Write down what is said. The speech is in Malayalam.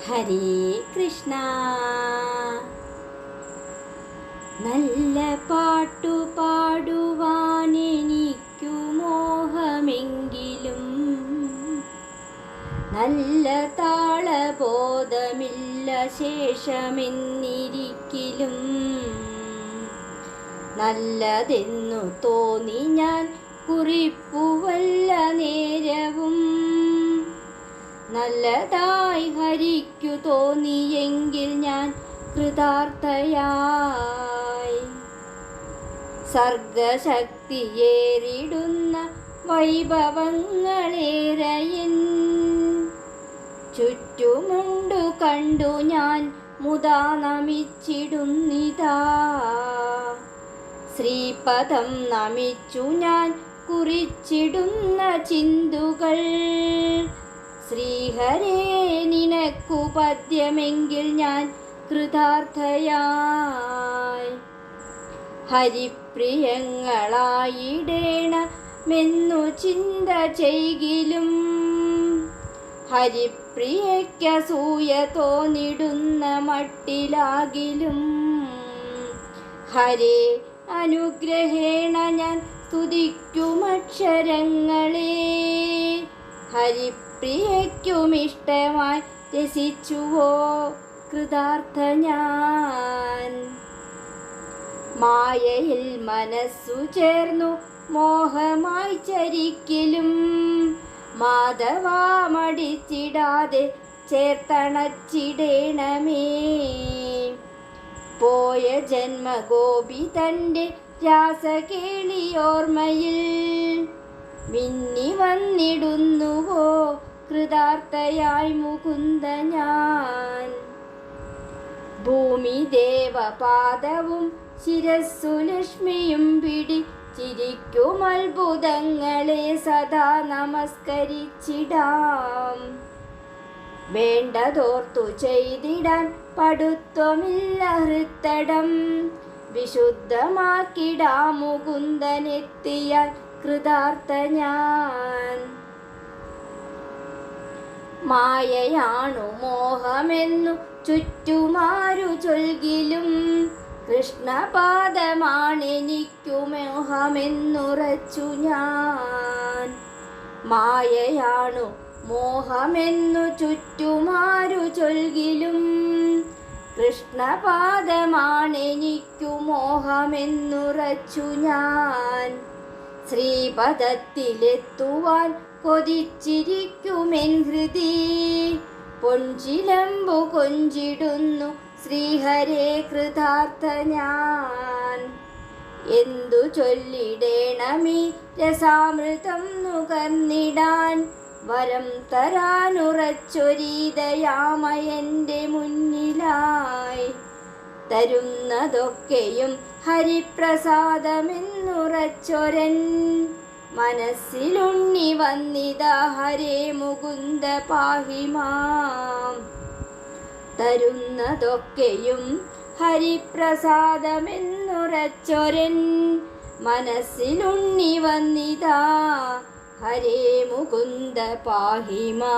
ഹരേ കൃഷ്ണ. നല്ല പാട്ടു പാടുവാനെനിക്കു മോഹമെങ്കിലും നല്ല താളബോധമില്ല ശേഷമെന്നിരിക്കിലും നല്ലതെന്നു തോന്നി ഞാൻ കുറിപ്പുവല്ല നേരവും നല്ലതായി ഹരിക്കു തോന്നിയെങ്കിൽ ഞാൻ കൃതാർത്ഥയായി സർഗശക്തിയേറിടുന്ന വൈഭവങ്ങളേറെയൻ ചുറ്റുമുണ്ടു കണ്ടു ഞാൻ മുദാ നമിച്ചിടുന്നിതാ ശ്രീപദം നമിച്ചു ഞാൻ കുറിച്ചിടുന്ന ചിന്തുകൾ ശ്രീഹരേ നിനക്കു പദ്യമെങ്കിൽ ഞാൻ കൃതാർത്ഥയായി ഹരിപ്രിയങ്ങളായിടേണമെന്നു ചിന്ത ചെയ്കിലും ഹരിപ്രിയയ്ക്കസൂയ തോന്നിടുന്ന മട്ടിലാകിലും ഹരേ അനുഗ്രഹേണ ഞാൻ സ്തുതിക്കുമക്ഷരങ്ങളെ ഹരിപ്രിയയ്ക്കുമിഷ്ടമായി രസിച്ചുവോ കൃതാർത്ഥ ഞാൻ മായയിൽ മനസ്സു ചേർന്നു മോഹമായി ചരിക്കലും മാധവാ മടിച്ചിടാതെ ചേർത്തണച്ചിടേണമേ പോയ ജന്മഗോപി തൻ്റെ രാസകേളിയോർമ്മയിൽ മിന്നി വന്നിടുന്നുവോ കൃതാർത്ഥയായി മുകുന്ദ ഞാൻ ഭൂമി ദേവപാദവും ശിരസ്സു ലക്ഷ്മിയും പിടിച്ചിരിക്കും അത്ഭുതങ്ങളെ സദാ നമസ്കരിച്ചിടാം വേണ്ടതോർത്തു ചെയ്തിടാൻ പടുത്വമില്ല ഹൃത്തടം വിശുദ്ധമാക്കിടാം മുകുന്ദനെത്തിയാൽ കൃതാർത്ഥ ഞാൻ മായയാണു മോഹമെന്നു ചുറ്റുമാരു ചൊൽകിലും കൃഷ്ണപാദമാണെനിക്കു മോഹമെന്നുറച്ചു ഞാൻ മായയാണു മോഹമെന്നു ചുറ്റുമാരു ചൊൽകിലും കൃഷ്ണപാദമാണെനിക്കു മോഹമെന്നുറച്ചു ഞാൻ ശ്രീപദത്തിലെത്തുവാൻ കൊതിച്ചിരിക്കുമെൻ ഹൃദി പൊൻചിലമ്പു കൊഞ്ചിടുന്നു ശ്രീഹരേ കൃതാർത്ഥ ഞാൻ എന്തു ചൊല്ലിടേണമീ രസാമൃതം നുകർന്നിടാൻ വരം തരാനുറച്ചൊരീതയാമയൻ്റെ മുന്നിലായി തരുന്നതൊക്കെയും ഹരിപ്രസാദമെന്നുറച്ചൊരൻ മനസ്സിലുണ്ണി വന്നിതാ ഹരേ മുകുന്ദ പാഹിമാം തരുന്നതൊക്കെയും ഹരിപ്രസാദമെന്നുറച്ചൊരൻ മനസ്സിലുണ്ണി വന്നിതാ ഹരേ മുകുന്ദ പാഹിമാം.